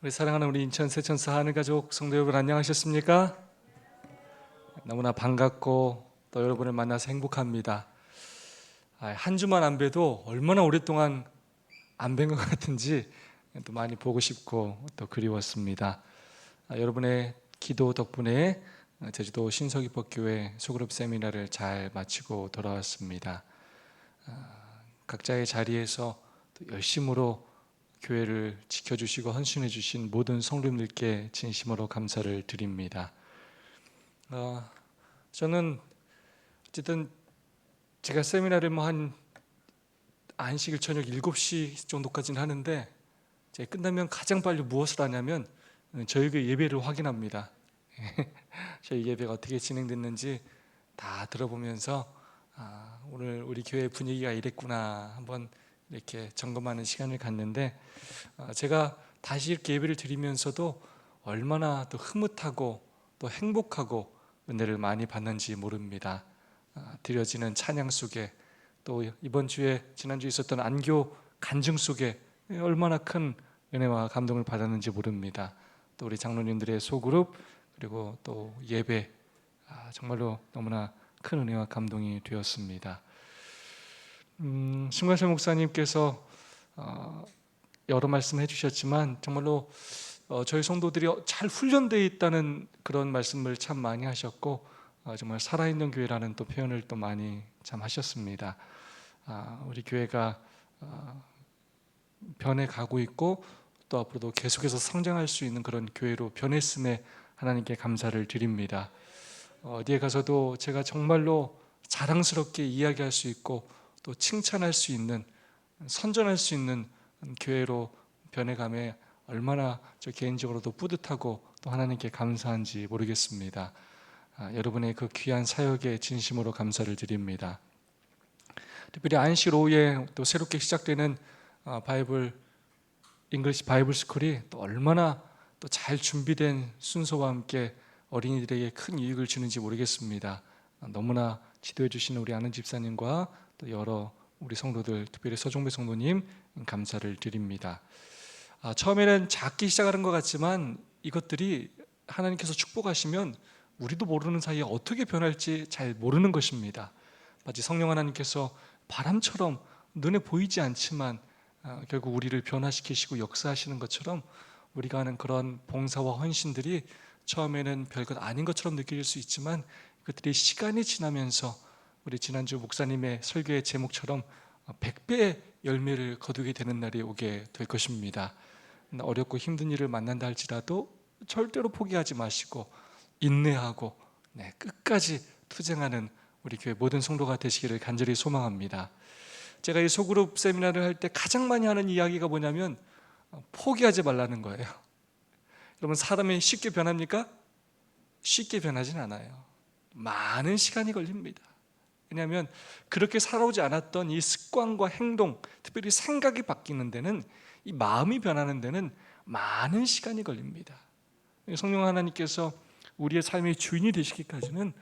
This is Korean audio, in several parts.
우리 사랑하는 우리 인천 세천사 하늘가족 성도 여러분 안녕하셨습니까? 너무나 반갑고 또 여러분을 만나서 행복합니다. 한 주만 안 봬도 얼마나 오랫동안 안 뵌 것 같은지 또 많이 보고 싶고 또 그리웠습니다. 여러분의 기도 덕분에 제주도 신서기법교회 소그룹 세미나를 잘 마치고 돌아왔습니다. 각자의 자리에서 또 열심으로 교회를 지켜주시고 헌신해 주신 모든 성도님들께 진심으로 감사를 드립니다. 저는 어쨌든 제가 세미나를 한 안식일 저녁 7시 정도까지는 하는데 제가 끝나면 가장 빨리 무엇을 하냐면 저희 교회 예배를 확인합니다. 저희 예배가 어떻게 진행됐는지 다 들어보면서 오늘 우리 교회 분위기가 이랬구나 한번 이렇게 점검하는 시간을 갖는데 제가 다시 이렇게 예배를 드리면서도 얼마나 또 흐뭇하고 또 행복하고 은혜를 많이 받는지 모릅니다. 드려지는 찬양 속에 또 이번 주에 지난주에 있었던 안교 간증 속에 얼마나 큰 은혜와 감동을 받았는지 모릅니다. 또 우리 장로님들의 소그룹 그리고 또 예배 정말로 너무나 큰 은혜와 감동이 되었습니다. 신관철 목사님께서 여러 말씀 해주셨지만 정말로 저희 성도들이 잘 훈련되어 있다는 그런 말씀을 참 많이 하셨고 정말 살아있는 교회라는 또 표현을 또 많이 참 하셨습니다. 우리 교회가 변해가고 있고 또 앞으로도 계속해서 성장할 수 있는 그런 교회로 변했음에 하나님께 감사를 드립니다. 어디에 가서도 제가 정말로 자랑스럽게 이야기할 수 있고 또 칭찬할 수 있는 선전할 수 있는 교회로 변해감에 얼마나 저 개인적으로도 뿌듯하고 또 하나님께 감사한지 모르겠습니다. 여러분의 그 귀한 사역에 진심으로 감사를 드립니다. 특별히 안식 오후에 또 새롭게 시작되는 잉글리시 바이블 스쿨이 또 얼마나 또 잘 준비된 순서와 함께 어린이들에게 큰 유익을 주는지 모르겠습니다. 너무나 지도해 주시는 우리 아는 집사님과 또 여러 우리 성도들, 특별히 서종배 성도님 감사를 드립니다. 처음에는 작게 시작하는 것 같지만 이것들이 하나님께서 축복하시면 우리도 모르는 사이에 어떻게 변할지 잘 모르는 것입니다. 마치 성령 하나님께서 바람처럼 눈에 보이지 않지만 결국 우리를 변화시키시고 역사하시는 것처럼 우리가 하는 그런 봉사와 헌신들이 처음에는 별것 아닌 것처럼 느껴질 수 있지만 그것들이 시간이 지나면서 우리 지난주 목사님의 설교의 제목처럼 100배의 열매를 거두게 되는 날이 오게 될 것입니다. 어렵고 힘든 일을 만난다 할지라도 절대로 포기하지 마시고 인내하고 끝까지 투쟁하는 우리 교회 모든 성도가 되시기를 간절히 소망합니다. 제가 이 소그룹 세미나를 할 때 가장 많이 하는 이야기가 뭐냐면 포기하지 말라는 거예요. 여러분, 사람이 쉽게 변합니까? 쉽게 변하진 않아요. 많은 시간이 걸립니다. 왜냐하면 그렇게 살아오지 않았던 이 습관과 행동, 특별히 생각이 바뀌는 데는, 이 마음이 변하는 데는 많은 시간이 걸립니다. 성령 하나님께서 우리의 삶의 주인이 되시기까지는,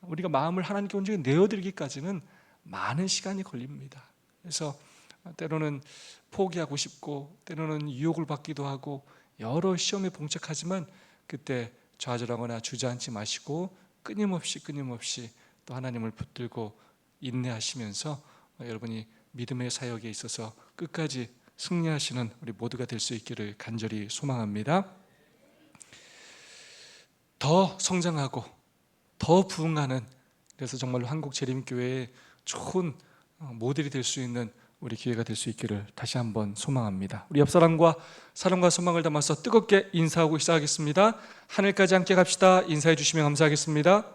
우리가 마음을 하나님께 온전히 내어드리기까지는 많은 시간이 걸립니다. 그래서 때로는 포기하고 싶고 때로는 유혹을 받기도 하고 여러 시험에 봉착하지만 그때 좌절하거나 주저앉지 마시고 끊임없이 또 하나님을 붙들고 인내하시면서 여러분이 믿음의 사역에 있어서 끝까지 승리하시는 우리 모두가 될 수 있기를 간절히 소망합니다. 더 성장하고 더 부흥하는, 그래서 정말로 한국재림교회의 좋은 모델이 될 수 있는 우리 기회가 될 수 있기를 다시 한번 소망합니다. 우리 옆사람과 사랑과 소망을 담아서 뜨겁게 인사하고 시작하겠습니다. 하늘까지 함께 갑시다. 인사해 주시면 감사하겠습니다.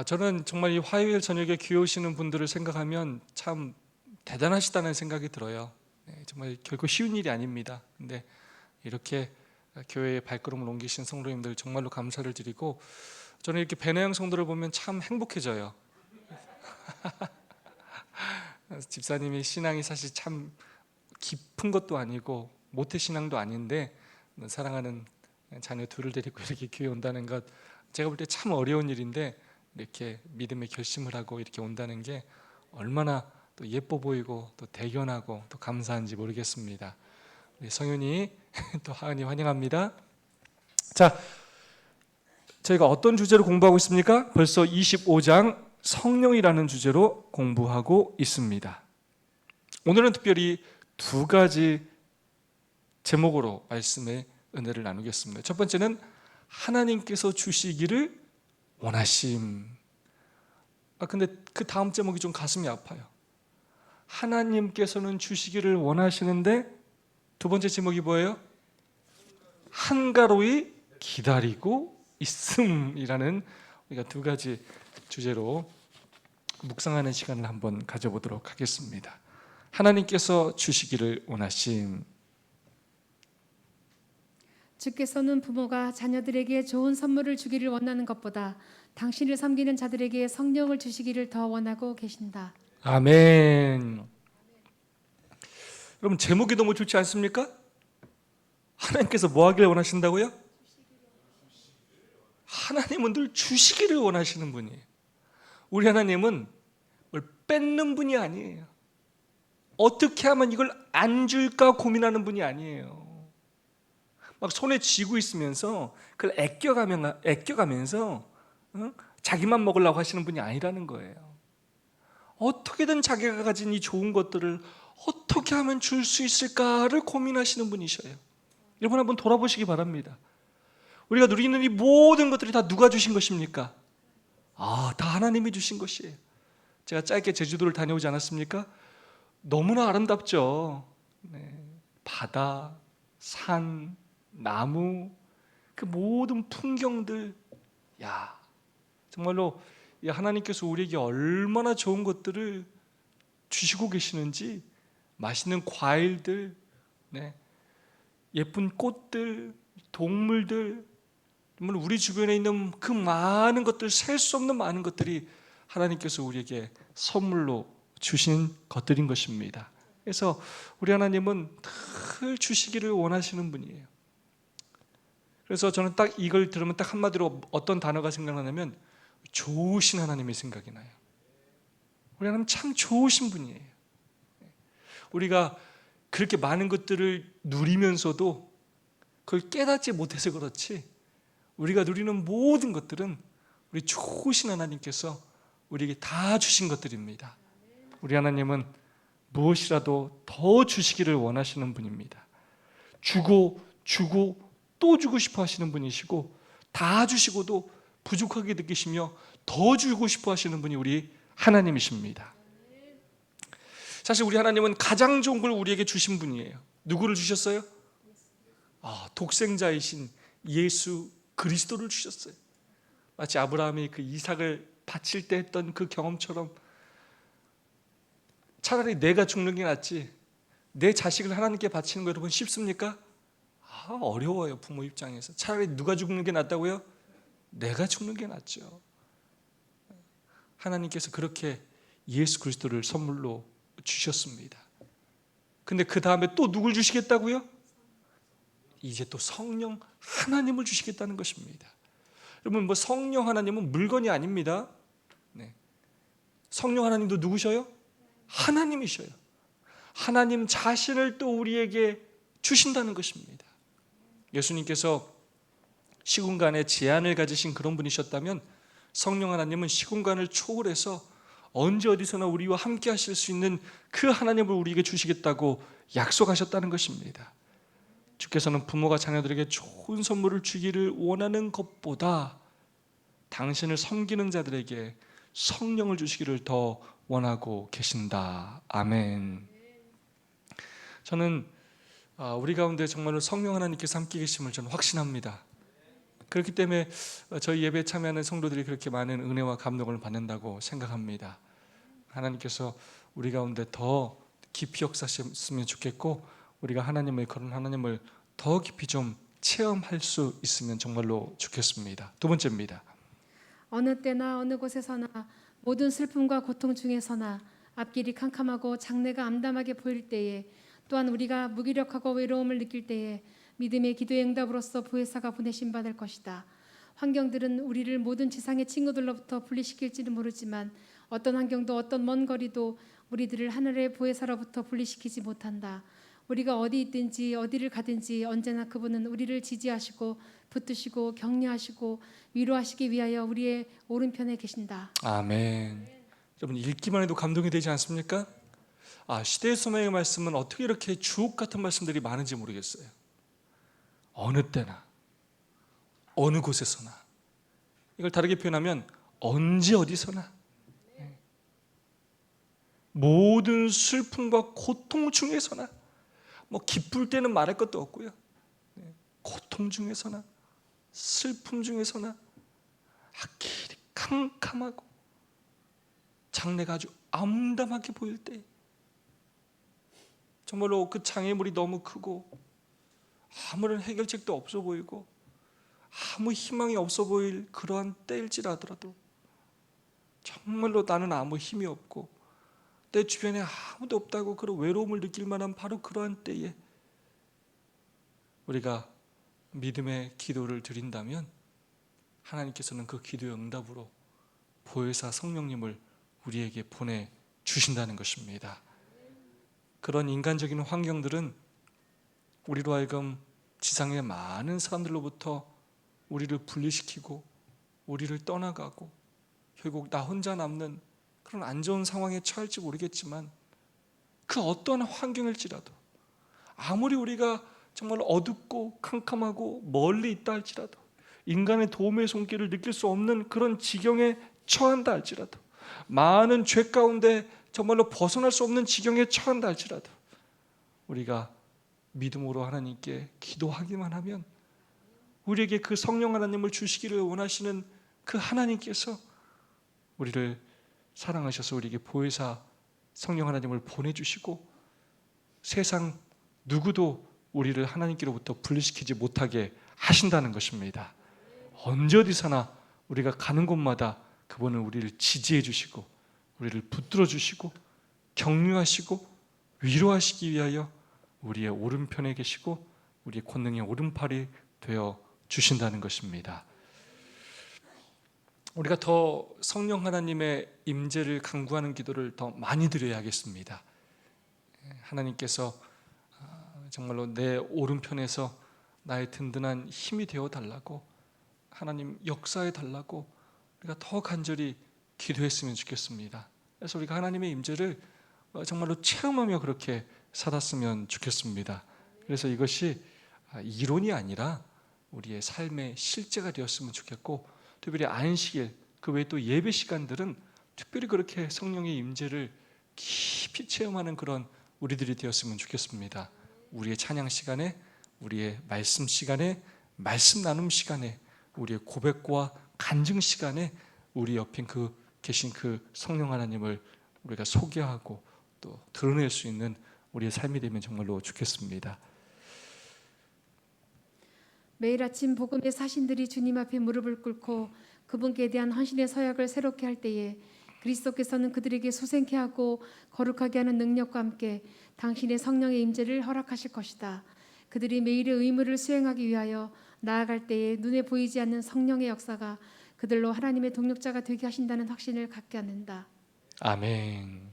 저는 정말 이 화요일 저녁에 교회 오시는 분들을 생각하면 참 대단하시다는 생각이 들어요. 정말 결코 쉬운 일이 아닙니다. 근데 이렇게 교회에 발걸음을 옮기신 성도님들 정말로 감사를 드리고, 저는 이렇게 배나영 성도를 보면 참 행복해져요. 집사님의 신앙이 사실 참 깊은 것도 아니고 모태신앙도 아닌데 사랑하는 자녀 둘을 데리고 이렇게 교회 온다는 것, 제가 볼 때 참 어려운 일인데 이렇게 믿음의 결심을 하고 이렇게 온다는 게 얼마나 또 예뻐 보이고 또 대견하고 또 감사한지 모르겠습니다. 우리 성윤이 또 하은이 환영합니다. 자, 저희가 어떤 주제로 공부하고 있습니까? 벌써 25장 성령이라는 주제로 공부하고 있습니다. 오늘은 특별히 두 가지 제목으로 말씀의 은혜를 나누겠습니다. 첫 번째는 하나님께서 주시기를 원하심. 근데 그 다음 제목이 좀 가슴이 아파요. 하나님께서는 주시기를 원하시는데 두 번째 제목이 뭐예요? 한가로이 기다리고 있음이라는 우리가 두 가지 주제로 묵상하는 시간을 한번 가져보도록 하겠습니다. 하나님께서 주시기를 원하심. 주께서는 부모가 자녀들에게 좋은 선물을 주기를 원하는 것보다 당신을 섬기는 자들에게 성령을 주시기를 더 원하고 계신다. 아멘. 여러분, 제목이 너무 좋지 않습니까? 하나님께서 뭐 하기를 원하신다고요? 하나님은 늘 주시기를 원하시는 분이에요. 우리 하나님은 뭘 뺏는 분이 아니에요. 어떻게 하면 이걸 안 줄까 고민하는 분이 아니에요. 막 손에 쥐고 있으면서 그걸 애껴가면서 자기만 먹으려고 하시는 분이 아니라는 거예요. 어떻게든 자기가 가진 이 좋은 것들을 어떻게 하면 줄 수 있을까를 고민하시는 분이셔요. 여러분 한번 돌아보시기 바랍니다. 우리가 누리는 이 모든 것들이 다 누가 주신 것입니까? 다 하나님이 주신 것이에요. 제가 짧게 제주도를 다녀오지 않았습니까? 너무나 아름답죠. 바다, 산, 나무, 그 모든 풍경들, 정말로 하나님께서 우리에게 얼마나 좋은 것들을 주시고 계시는지, 맛있는 과일들, 예쁜 꽃들, 동물들, 정말 우리 주변에 있는 그 많은 것들, 셀 수 없는 많은 것들이 하나님께서 우리에게 선물로 주신 것들인 것입니다. 그래서 우리 하나님은 늘 주시기를 원하시는 분이에요. 그래서 저는 딱 이걸 들으면 딱 한마디로 어떤 단어가 생각나냐면 좋으신 하나님이 생각이 나요. 우리 하나님 참 좋으신 분이에요. 우리가 그렇게 많은 것들을 누리면서도 그걸 깨닫지 못해서 그렇지, 우리가 누리는 모든 것들은 우리 좋으신 하나님께서 우리에게 다 주신 것들입니다. 우리 하나님은 무엇이라도 더 주시기를 원하시는 분입니다. 주고 또 주고 싶어 하시는 분이시고, 다 주시고도 부족하게 느끼시며 더 주고 싶어 하시는 분이 우리 하나님이십니다. 사실 우리 하나님은 가장 좋은 걸 우리에게 주신 분이에요. 누구를 주셨어요? 독생자이신 예수 그리스도를 주셨어요. 마치 아브라함이 그 이삭을 바칠 때 했던 그 경험처럼, 차라리 내가 죽는 게 낫지 내 자식을 하나님께 바치는 거 여러분 쉽습니까? 어려워요. 부모 입장에서 차라리 누가 죽는 게 낫다고요? 내가 죽는 게 낫죠. 하나님께서 그렇게 예수 그리스도를 선물로 주셨습니다. 근데 그 다음에 또 누굴 주시겠다고요? 이제 또 성령 하나님을 주시겠다는 것입니다. 여러분, 성령 하나님은 물건이 아닙니다. 성령 하나님도 누구셔요? 하나님이셔요. 하나님 자신을 또 우리에게 주신다는 것입니다. 예수님께서 시공간에 제한을 가지신 그런 분이셨다면, 성령 하나님은 시공간을 초월해서 언제 어디서나 우리와 함께 하실 수 있는 그 하나님을 우리에게 주시겠다고 약속하셨다는 것입니다. 주께서는 부모가 자녀들에게 좋은 선물을 주기를 원하는 것보다 당신을 섬기는 자들에게 성령을 주시기를 더 원하고 계신다. 아멘. 저는 우리 가운데 정말로 성령 하나님께서 함께 계심을 저는 확신합니다. 그렇기 때문에 저희 예배에 참여하는 성도들이 그렇게 많은 은혜와 감동을 받는다고 생각합니다. 하나님께서 우리 가운데 더 깊이 역사하셨으면 좋겠고, 우리가 그런 하나님을 더 깊이 좀 체험할 수 있으면 정말로 좋겠습니다. 두 번째입니다. 어느 때나 어느 곳에서나 모든 슬픔과 고통 중에서나 앞길이 캄캄하고 장래가 암담하게 보일 때에, 또한 우리가 무기력하고 외로움을 느낄 때에 믿음의 기도의 응답으로서 보혜사가 보내심 받을 것이다. 환경들은 우리를 모든 지상의 친구들로부터 분리시킬지는 모르지만 어떤 환경도 어떤 먼 거리도 우리들을 하늘의 보혜사로부터 분리시키지 못한다. 우리가 어디 있든지 어디를 가든지 언제나 그분은 우리를 지지하시고 붙드시고 격려하시고 위로하시기 위하여 우리의 오른편에 계신다. 아멘. 여러분 읽기만 해도 감동이 되지 않습니까? 시대의 소망의 말씀은 어떻게 이렇게 주옥 같은 말씀들이 많은지 모르겠어요. 어느 때나 어느 곳에서나, 이걸 다르게 표현하면 언제 어디서나 모든 슬픔과 고통 중에서나, 기쁠 때는 말할 것도 없고요, 고통 중에서나 슬픔 중에서나 길이 캄캄하고 장래가 아주 암담하게 보일 때, 정말로 그 장애물이 너무 크고 아무런 해결책도 없어 보이고 아무 희망이 없어 보일 그러한 때일지라도, 정말로 나는 아무 힘이 없고 내 주변에 아무도 없다고 그런 외로움을 느낄 만한 바로 그러한 때에 우리가 믿음의 기도를 드린다면 하나님께서는 그 기도의 응답으로 보혜사 성령님을 우리에게 보내주신다는 것입니다. 그런 인간적인 환경들은 우리로 하여금 지상의 많은 사람들로부터 우리를 분리시키고 우리를 떠나가고 결국 나 혼자 남는 그런 안 좋은 상황에 처할지 모르겠지만, 그 어떠한 환경일지라도, 아무리 우리가 정말 어둡고 캄캄하고 멀리 있다 할지라도, 인간의 도움의 손길을 느낄 수 없는 그런 지경에 처한다 할지라도, 많은 죄 가운데 정말로 벗어날 수 없는 지경에 처한다 할지라도, 우리가 믿음으로 하나님께 기도하기만 하면 우리에게 그 성령 하나님을 주시기를 원하시는 그 하나님께서 우리를 사랑하셔서 우리에게 보혜사 성령 하나님을 보내주시고 세상 누구도 우리를 하나님께로부터 분리시키지 못하게 하신다는 것입니다. 언제 어디서나 우리가 가는 곳마다 그분은 우리를 지지해 주시고 우리를 붙들어 주시고 격려하시고 위로하시기 위하여 우리의 오른편에 계시고 우리의 권능의 오른팔이 되어 주신다는 것입니다. 우리가 더 성령 하나님의 임재를 간구하는 기도를 더 많이 드려야겠습니다. 하나님께서 정말로 내 오른편에서 나의 든든한 힘이 되어 달라고, 하나님 역사해 달라고 우리가 더 간절히 기도했으면 좋겠습니다. 그래서 우리가 하나님의 임재를 정말로 체험하며 그렇게 살았으면 좋겠습니다. 그래서 이것이 이론이 아니라 우리의 삶의 실제가 되었으면 좋겠고, 특별히 안식일 그 외에 또 예배 시간들은 특별히 그렇게 성령의 임재를 깊이 체험하는 그런 우리들이 되었으면 좋겠습니다. 우리의 찬양 시간에, 우리의 말씀 시간에, 말씀 나눔 시간에, 우리의 고백과 간증 시간에 우리 옆에 계신 그 성령 하나님을 우리가 소개하고 또 드러낼 수 있는 우리의 삶이 되면 정말로 좋겠습니다. 매일 아침 복음의 사신들이 주님 앞에 무릎을 꿇고 그분께 대한 헌신의 서약을 새롭게 할 때에 그리스도께서는 그들에게 소생케 하고 거룩하게 하는 능력과 함께 당신의 성령의 임재를 허락하실 것이다. 그들이 매일의 의무를 수행하기 위하여 나아갈 때에 눈에 보이지 않는 성령의 역사가 그들로 하나님의 동력자가 되게 하신다는 확신을 갖게 한다. 아멘.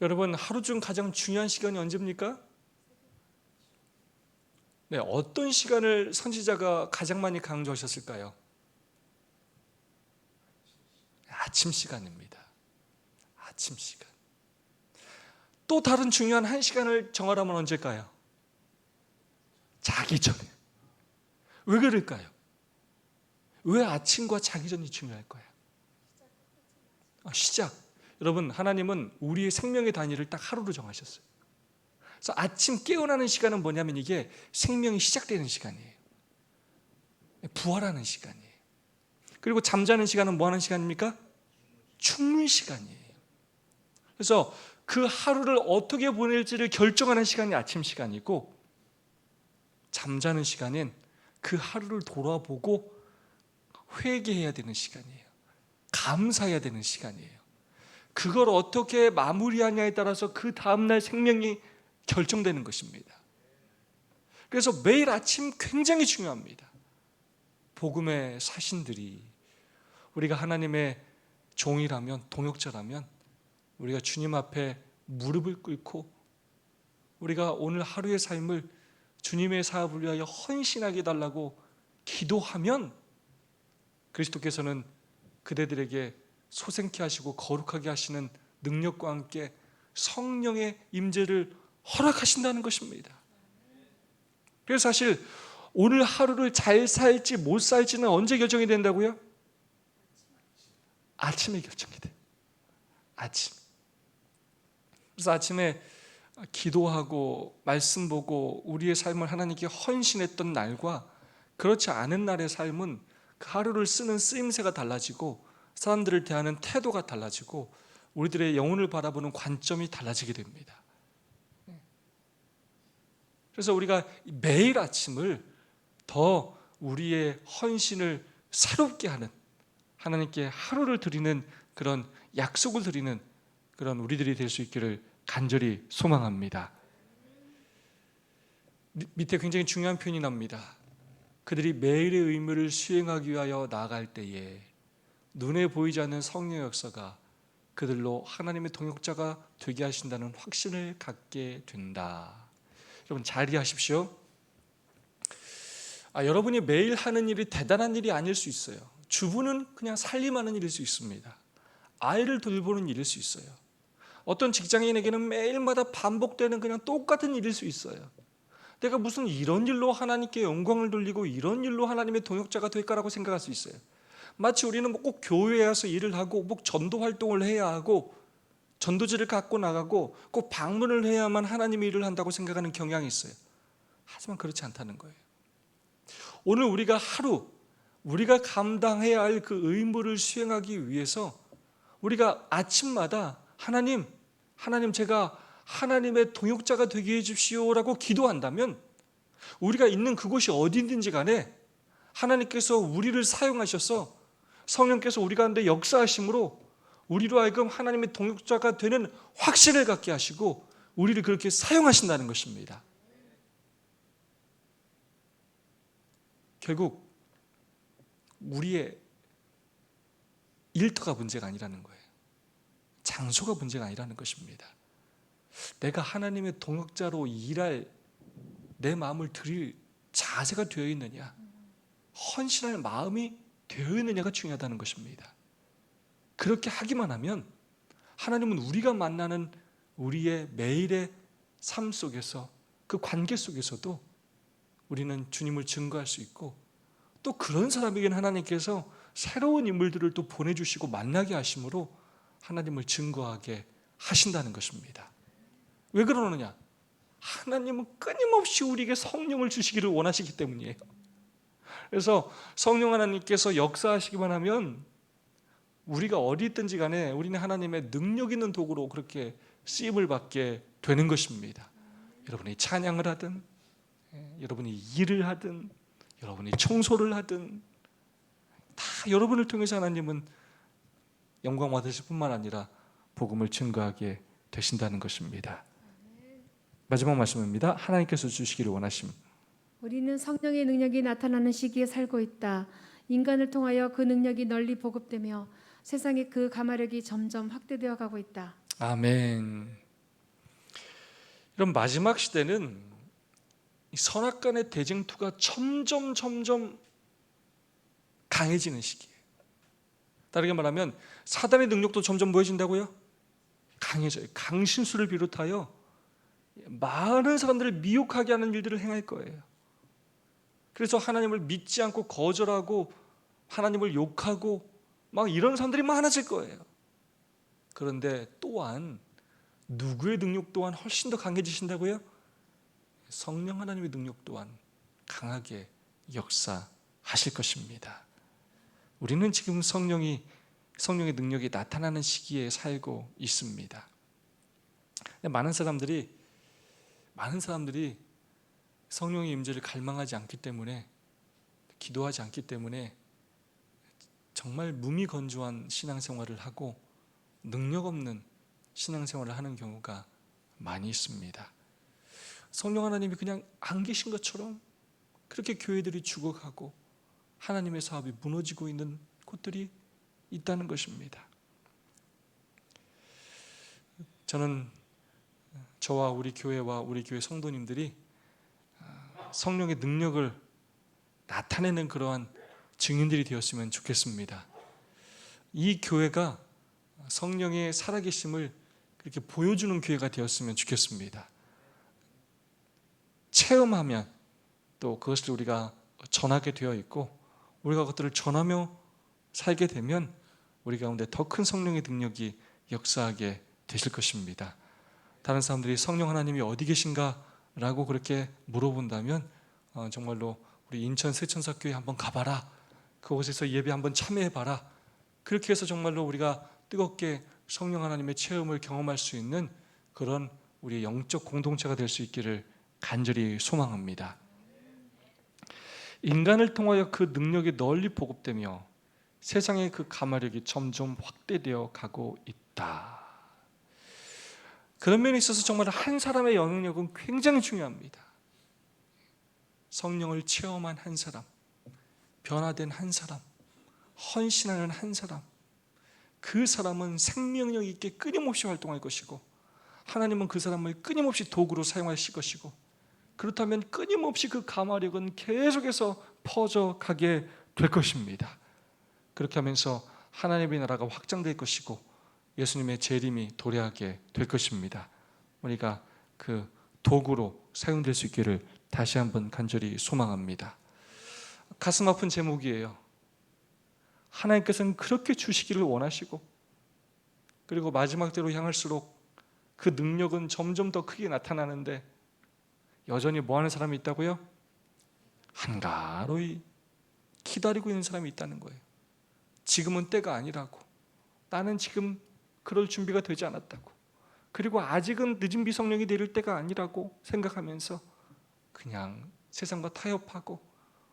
여러분, 하루 중 가장 중요한 시간이 언제입니까? 네, 어떤 시간을 선지자가 가장 많이 강조하셨을까요? 아침 시간입니다. 아침 시간. 또 다른 중요한 한 시간을 정하라면 언제일까요? 자기 전에. 왜 그럴까요? 왜 아침과 자기 전이 중요할까요? 시작. 여러분, 하나님은 우리의 생명의 단위를 딱 하루로 정하셨어요. 그래서 아침 깨어나는 시간은 뭐냐면 이게 생명이 시작되는 시간이에요. 부활하는 시간이에요. 그리고 잠자는 시간은 뭐 하는 시간입니까? 죽는 시간이에요. 그래서 그 하루를 어떻게 보낼지를 결정하는 시간이 아침 시간이고, 잠자는 시간은 그 하루를 돌아보고 회개해야 되는 시간이에요. 감사해야 되는 시간이에요. 그걸 어떻게 마무리하냐에 따라서 그 다음날 생명이 결정되는 것입니다. 그래서 매일 아침 굉장히 중요합니다. 복음의 사신들이, 우리가 하나님의 종이라면, 동역자라면 우리가 주님 앞에 무릎을 꿇고 우리가 오늘 하루의 삶을 주님의 사업을 위하여 헌신하게 해달라고 기도하면 그리스도께서는 그대들에게 소생케 하시고 거룩하게 하시는 능력과 함께 성령의 임재를 허락하신다는 것입니다. 그래서 사실 오늘 하루를 잘 살지 못 살지는 언제 결정이 된다고요? 아침에 결정이 돼요. 아침. 그래서 아침에 기도하고 말씀 보고 우리의 삶을 하나님께 헌신했던 날과 그렇지 않은 날의 삶은 그 하루를 쓰는 쓰임새가 달라지고 사람들을 대하는 태도가 달라지고 우리들의 영혼을 바라보는 관점이 달라지게 됩니다. 그래서 우리가 매일 아침을 더 우리의 헌신을 새롭게 하는 하나님께 하루를 드리는 그런 약속을 드리는 그런 우리들이 될 수 있기를 간절히 소망합니다. 밑에 굉장히 중요한 표현이 나옵니다. 그들이 매일의 의무를 수행하기 위하여 나아갈 때에 눈에 보이지 않는 성령의 역사가 그들로 하나님의 동역자가 되게 하신다는 확신을 갖게 된다. 여러분 잘 이해하십시오. 여러분이 매일 하는 일이 대단한 일이 아닐 수 있어요. 주부는 그냥 살림하는 일일 수 있습니다. 아이를 돌보는 일일 수 있어요. 어떤 직장인에게는 매일마다 반복되는 그냥 똑같은 일일 수 있어요. 내가 무슨 이런 일로 하나님께 영광을 돌리고 이런 일로 하나님의 동역자가 될까라고 생각할 수 있어요. 마치 우리는 꼭 교회에 와서 일을 하고 꼭 전도 활동을 해야 하고 전도지를 갖고 나가고 꼭 방문을 해야만 하나님의 일을 한다고 생각하는 경향이 있어요. 하지만 그렇지 않다는 거예요. 오늘 우리가 하루 우리가 감당해야 할 그 의무를 수행하기 위해서 우리가 아침마다 하나님 제가 하나님의 동역자가 되게 해주십시오라고 기도한다면 우리가 있는 그곳이 어디든지 간에 하나님께서 우리를 사용하셔서 성령께서 우리 가운데 역사하심으로 우리로 하여금 하나님의 동역자가 되는 확신을 갖게 하시고 우리를 그렇게 사용하신다는 것입니다. 결국 우리의 일터가 문제가 아니라는 거예요. 장소가 문제가 아니라는 것입니다. 내가 하나님의 동역자로 일할 내 마음을 드릴 자세가 되어 있느냐, 헌신할 마음이 되어 있느냐가 중요하다는 것입니다. 그렇게 하기만 하면 하나님은 우리가 만나는 우리의 매일의 삶 속에서 그 관계 속에서도 우리는 주님을 증거할 수 있고 또 그런 사람에게는 하나님께서 새로운 인물들을 또 보내주시고 만나게 하심으로 하나님을 증거하게 하신다는 것입니다. 왜 그러느냐? 하나님은 끊임없이 우리에게 성령을 주시기를 원하시기 때문이에요. 그래서 성령 하나님께서 역사하시기만 하면 우리가 어디 있든지 간에 우리는 하나님의 능력 있는 도구로 그렇게 쓰임을 받게 되는 것입니다. 여러분이 찬양을 하든 여러분이 일을 하든 여러분이 청소를 하든 다 여러분을 통해서 하나님은 영광 받으실 뿐만 아니라 복음을 증거하게 되신다는 것입니다. 마지막 말씀입니다. 하나님께서 주시기를 원하심. 우리는 성령의 능력이 나타나는 시기에 살고 있다. 인간을 통하여 그 능력이 널리 보급되며 세상에 그 가마력이 점점 확대되어 가고 있다. 아멘. 이런 마지막 시대는 선악간의 대쟁투가 점점 강해지는 시기예요. 다르게 말하면 사단의 능력도 점점 뭐해진다고요? 강해져요. 강신수를 비롯하여 많은 사람들을 미혹하게 하는 일들을 행할 거예요. 그래서 하나님을 믿지 않고 거절하고 하나님을 욕하고 막 이런 사람들이 많아질 거예요. 그런데 또한 누구의 능력 또한 훨씬 더 강해지신다고요? 성령 하나님의 능력 또한 강하게 역사하실 것입니다. 우리는 지금 성령의 능력이 나타나는 시기에 살고 있습니다. 많은 사람들이 성령의 임재를 갈망하지 않기 때문에 기도하지 않기 때문에 정말 무미건조한 신앙생활을 하고 능력 없는 신앙생활을 하는 경우가 많이 있습니다. 성령 하나님이 그냥 안 계신 것처럼 그렇게 교회들이 죽어가고 하나님의 사업이 무너지고 있는 곳들이 있다는 것입니다. 저는 저와 우리 교회와 우리 교회 성도님들이 성령의 능력을 나타내는 그러한 증인들이 되었으면 좋겠습니다. 이 교회가 성령의 살아계심을 그렇게 보여주는 교회가 되었으면 좋겠습니다. 체험하면 또 그것을 우리가 전하게 되어 있고, 우리가 그것들을 전하며 살게 되면 우리 가운데 더 큰 성령의 능력이 역사하게 되실 것입니다. 다른 사람들이 성령 하나님이 어디 계신가 라고 그렇게 물어본다면 정말로 우리 인천 세천사교회 한번 가봐라, 그곳에서 예배 한번 참여해봐라, 그렇게 해서 정말로 우리가 뜨겁게 성령 하나님의 체험을 경험할 수 있는 그런 우리의 영적 공동체가 될 수 있기를 간절히 소망합니다. 인간을 통하여 그 능력이 널리 보급되며 세상의 그 가마력이 점점 확대되어 가고 있다. 그런 면에 있어서 정말 한 사람의 영향력은 굉장히 중요합니다. 성령을 체험한 한 사람, 변화된 한 사람, 헌신하는 한 사람, 그 사람은 생명력 있게 끊임없이 활동할 것이고, 하나님은 그 사람을 끊임없이 도구로 사용하실 것이고, 그렇다면 끊임없이 그 가마력은 계속해서 퍼져가게 될 것입니다. 그렇게 하면서 하나님의 나라가 확장될 것이고 예수님의 재림이 도래하게 될 것입니다. 우리가 그 도구로 사용될 수 있기를 다시 한번 간절히 소망합니다. 가슴 아픈 제목이에요. 하나님께서는 그렇게 주시기를 원하시고, 그리고 마지막 때로 향할수록 그 능력은 점점 더 크게 나타나는데 여전히 뭐하는 사람이 있다고요? 한가로이 기다리고 있는 사람이 있다는 거예요. 지금은 때가 아니라고, 나는 지금 그럴 준비가 되지 않았다고, 그리고 아직은 늦은 비성령이 내릴 때가 아니라고 생각하면서 그냥 세상과 타협하고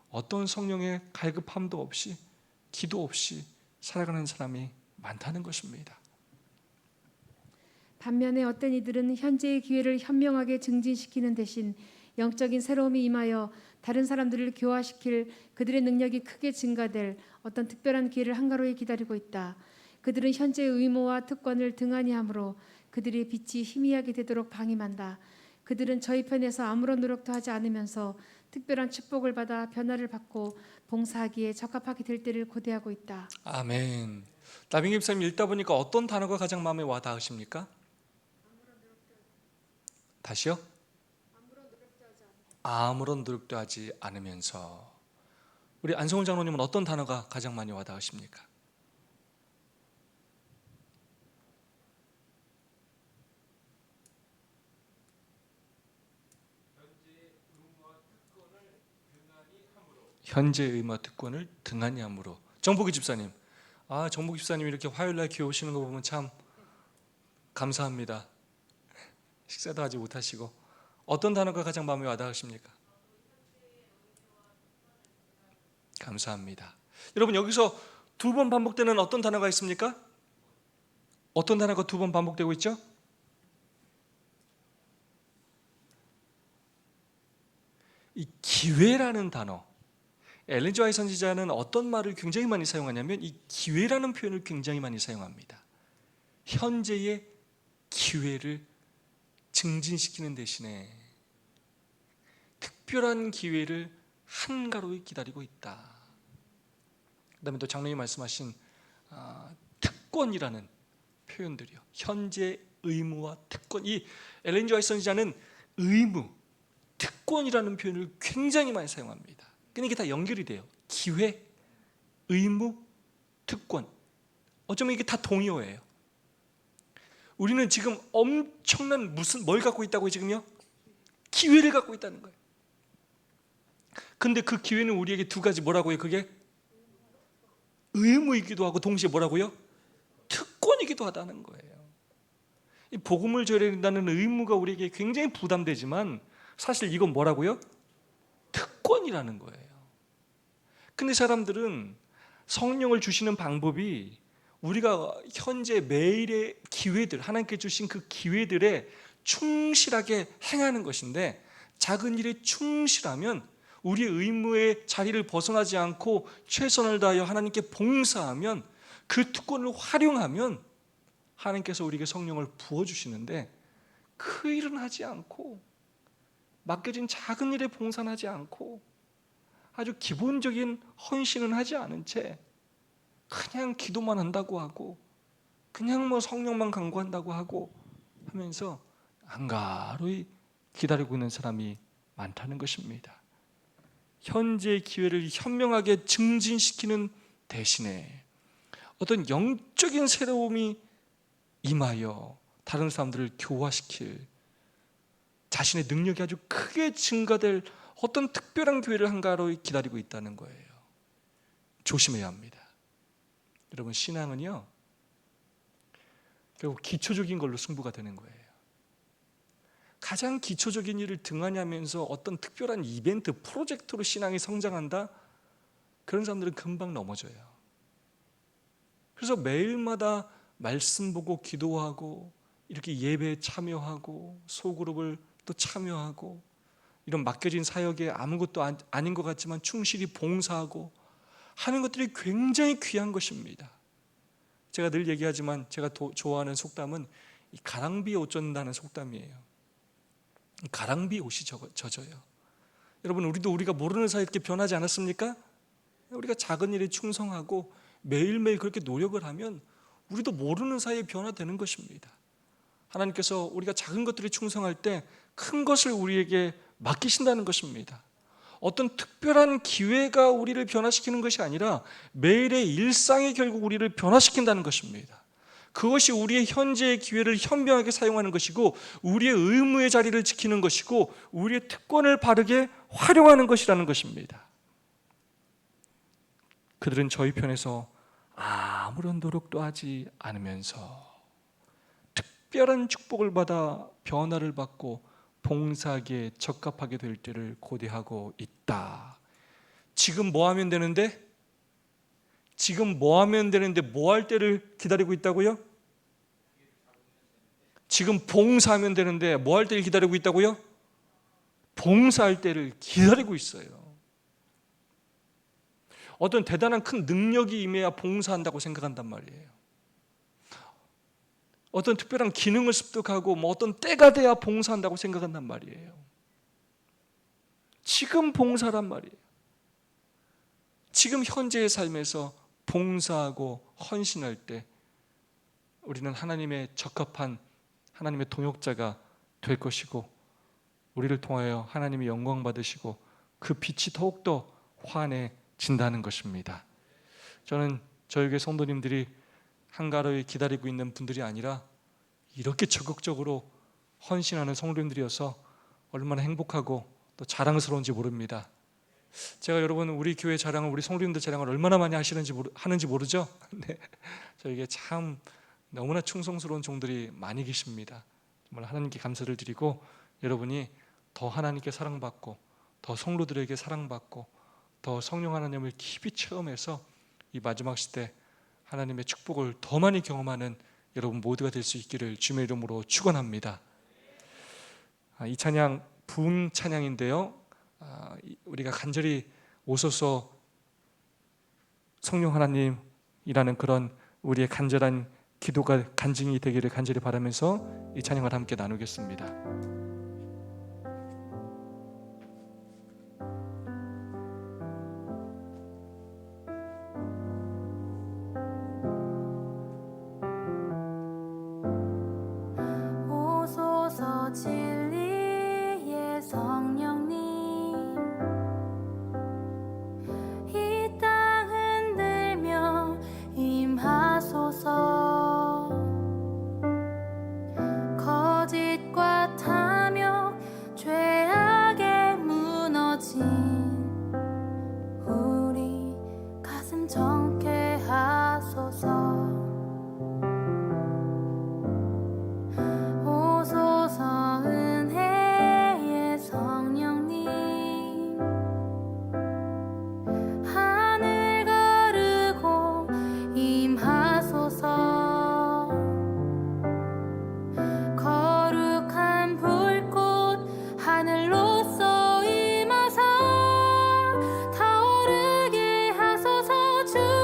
어떤 성령의 갈급함도 없이 기도 없이 살아가는 사람이 많다는 것입니다. 반면에 어떤 이들은 현재의 기회를 현명하게 증진시키는 대신 영적인 새로움이 임하여 다른 사람들을 교화시킬 그들의 능력이 크게 증가될 어떤 특별한 기회를 한가로이 기다리고 있다. 그들은 현재의 의무와 특권을 등한히 함으로 그들의 빛이 희미하게 되도록 방임한다. 그들은 저희 편에서 아무런 노력도 하지 않으면서 특별한 축복을 받아 변화를 받고 봉사하기에 적합하게 될 때를 고대하고 있다. 아멘. 나빙 집사님 읽다 보니까 어떤 단어가 가장 마음에 와 닿으십니까? 다시요? 아무런 노력도 하지 않으면서. 우리 안성훈 장로님은 어떤 단어가 가장 많이 와 닿으십니까? 현재 의무와 특권을 등한히 함으로. 정복희 집사님, 정복희 집사님 이렇게 화요일날 교회 오시는 거 보면 참 감사합니다. 식사도 하지 못하시고 어떤 단어가 가장 마음에 와닿으십니까? 감사합니다. 여러분, 여기서 두 번 반복되는 어떤 단어가 있습니까? 어떤 단어가 두 번 반복되고 있죠? 이 기회라는 단어. 엘렌 지 화이트 선지자는 어떤 말을 굉장히 많이 사용하냐면 이 기회라는 표현을 굉장히 많이 사용합니다. 현재의 기회를 증진시키는 대신에 특별한 기회를 한가로이 기다리고 있다. 그 다음에 또 장로님 말씀하신 특권이라는 표현들이요, 현재 의무와 특권. 이 엘렌 지 화이트 선지자는 의무, 특권이라는 표현을 굉장히 많이 사용합니다. 근데 이게 다 연결이 돼요. 기회, 의무, 특권. 어쩌면 이게 다 동의어예요. 우리는 지금 엄청난 뭘 갖고 있다고요? 지금요? 기회를 갖고 있다는 거예요. 근데 그 기회는 우리에게 두 가지 뭐라고요? 그게 의무이기도 하고 동시에 뭐라고요? 특권이기도 하다는 거예요. 이 복음을 전해야 된다는 의무가 우리에게 굉장히 부담되지만 사실 이건 뭐라고요? 특권이라는 거예요. 근데 사람들은 성령을 주시는 방법이 우리가 현재 매일의 기회들, 하나님께 주신 그 기회들에 충실하게 행하는 것인데, 작은 일에 충실하면, 우리의 의무의 자리를 벗어나지 않고 최선을 다하여 하나님께 봉사하면, 그 특권을 활용하면 하나님께서 우리에게 성령을 부어주시는데 그 일은 하지 않고, 맡겨진 작은 일에 봉사는 하지 않고, 아주 기본적인 헌신은 하지 않은 채 그냥 기도만 한다고 하고, 그냥 뭐 성령만 간구한다고 하고 하면서 한가로이 기다리고 있는 사람이 많다는 것입니다. 현재의 기회를 현명하게 증진시키는 대신에 어떤 영적인 새로움이 임하여 다른 사람들을 교화시킬, 자신의 능력이 아주 크게 증가될 어떤 특별한 기회를 한가로이 기다리고 있다는 거예요. 조심해야 합니다. 여러분, 신앙은요 결국 기초적인 걸로 승부가 되는 거예요. 가장 기초적인 일을 등한히 하면서 어떤 특별한 이벤트, 프로젝트로 신앙이 성장한다? 그런 사람들은 금방 넘어져요. 그래서 매일마다 말씀 보고 기도하고, 이렇게 예배에 참여하고, 소그룹을 또 참여하고, 이런 맡겨진 사역에 아무것도 아닌 것 같지만 충실히 봉사하고 하는 것들이 굉장히 귀한 것입니다. 제가 늘 얘기하지만 제가 좋아하는 속담은 이 가랑비에 옷 젖는다는 속담이에요. 가랑비에 옷이 젖어요. 여러분, 우리가 모르는 사이에 이렇게 변하지 않았습니까? 우리가 작은 일에 충성하고 매일매일 그렇게 노력을 하면 우리도 모르는 사이에 변화되는 것입니다. 하나님께서 우리가 작은 것들에 충성할 때 큰 것을 우리에게 맡기신다는 것입니다. 어떤 특별한 기회가 우리를 변화시키는 것이 아니라 매일의 일상이 결국 우리를 변화시킨다는 것입니다. 그것이 우리의 현재의 기회를 현명하게 사용하는 것이고, 우리의 의무의 자리를 지키는 것이고, 우리의 특권을 바르게 활용하는 것이라는 것입니다. 그들은 저희 편에서 아무런 노력도 하지 않으면서 특별한 축복을 받아 변화를 받고 봉사하기에 적합하게 될 때를 고대하고 있다. 지금 뭐 하면 되는데? 뭐 할 때를 기다리고 있다고요? 지금 봉사하면 되는데 뭐 할 때를 기다리고 있다고요? 봉사할 때를 기다리고 있어요. 어떤 대단한 큰 능력이 임해야 봉사한다고 생각한단 말이에요. 어떤 특별한 기능을 습득하고 어떤 때가 돼야 봉사한다고 생각한단 말이에요. 지금 봉사란 말이에요. 지금 현재의 삶에서 봉사하고 헌신할 때 우리는 하나님의 적합한 하나님의 동역자가 될 것이고, 우리를 통하여 하나님의 영광 받으시고 그 빛이 더욱더 환해진다는 것입니다. 저는 저희 교회 성도님들이 한가로이 기다리고 있는 분들이 아니라 이렇게 적극적으로 헌신하는 성도님들이어서 얼마나 행복하고 또 자랑스러운지 모릅니다. 제가 여러분 우리 교회 자랑을, 우리 성도님들 자랑을 얼마나 많이 하는지 모르죠? 네, 저에게 참 너무나 충성스러운 종들이 많이 계십니다. 정말 하나님께 감사를 드리고, 여러분이 더 하나님께 사랑받고 더 성도들에게 사랑받고 더 성령 하나님을 깊이 체험해서 이 마지막 시대 하나님의 축복을 더 많이 경험하는 여러분 모두가 될 수 있기를 주님의 이름으로 축원합니다. 이 찬양 부흥 찬양인데요, 우리가 간절히 오소서 성령 하나님이라는 그런 우리의 간절한 기도가 간증이 되기를 간절히 바라면서 이 찬양을 함께 나누겠습니다. 진리의 성령님, 이 땅 흔들며 임하소서. 거짓과 탐욕 죄악에 무너진 우리 가슴 정케 하소서. 은혜의 성령님, 하늘 가르고 임하소서. 거룩한 불꽃 하늘로서 임하사 타오르게 하소서. 주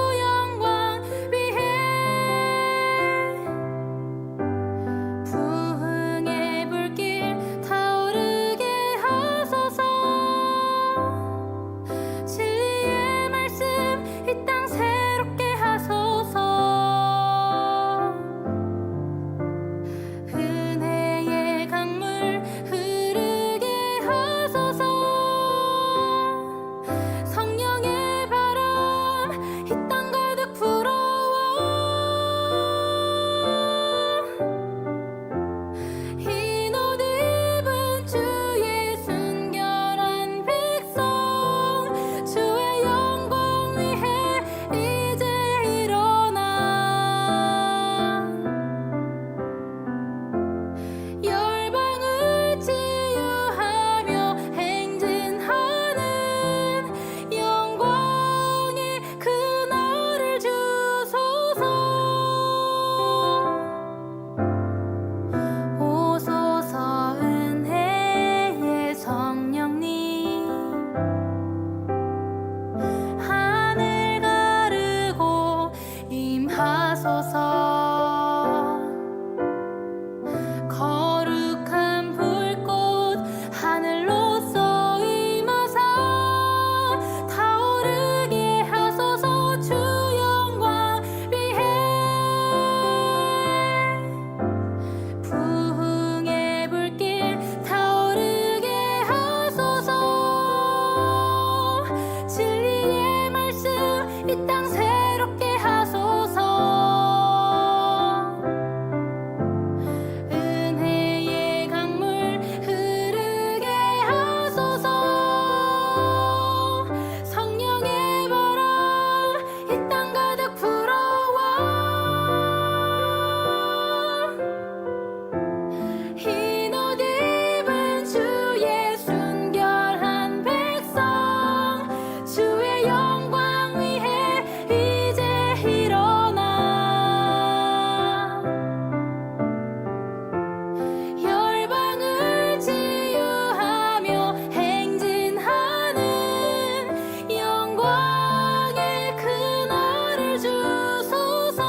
이 땅 가득 불어와 흰 옷 입은 주의 순결한 백성 주의 영광 위해 이제 일어나 열방을 치유하며 행진하는 영광의 그날을 주소서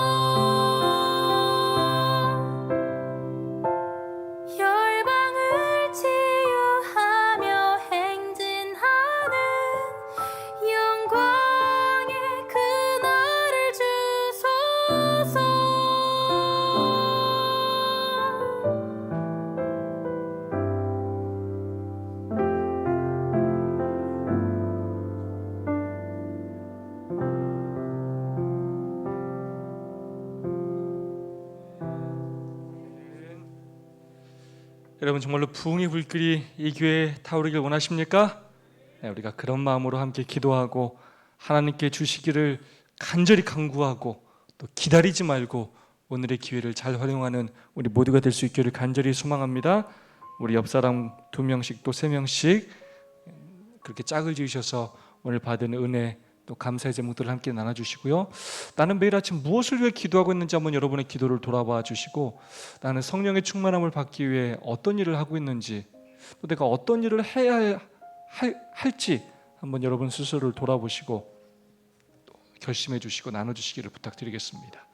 열방을 치유하며 행진하는 영광의 그날을 주소서 여러분 정말로 부흥의 불길이 이 교회에 타오르길 원하십니까? 네, 우리가 그런 마음으로 함께 기도하고 하나님께 주시기를 간절히 간구하고 또 기다리지 말고 오늘의 기회를 잘 활용하는 우리 모두가 될 수 있기를 간절히 소망합니다. 우리 옆 사람 2명씩 또 3명씩 그렇게 짝을 지으셔서 오늘 받은 은혜 또 감사의 제목들을 함께 나눠주시고요. 나는 매일 아침 무엇을 위해 기도하고 있는지 한번 여러분의 기도를 돌아봐 주시고, 나는 성령의 충만함을 받기 위해 어떤 일을 하고 있는지, 또 내가 어떤 일을 해야 할지 한번 여러분 스스로를 돌아보시고 또 결심해 주시고 나눠주시기를 부탁드리겠습니다.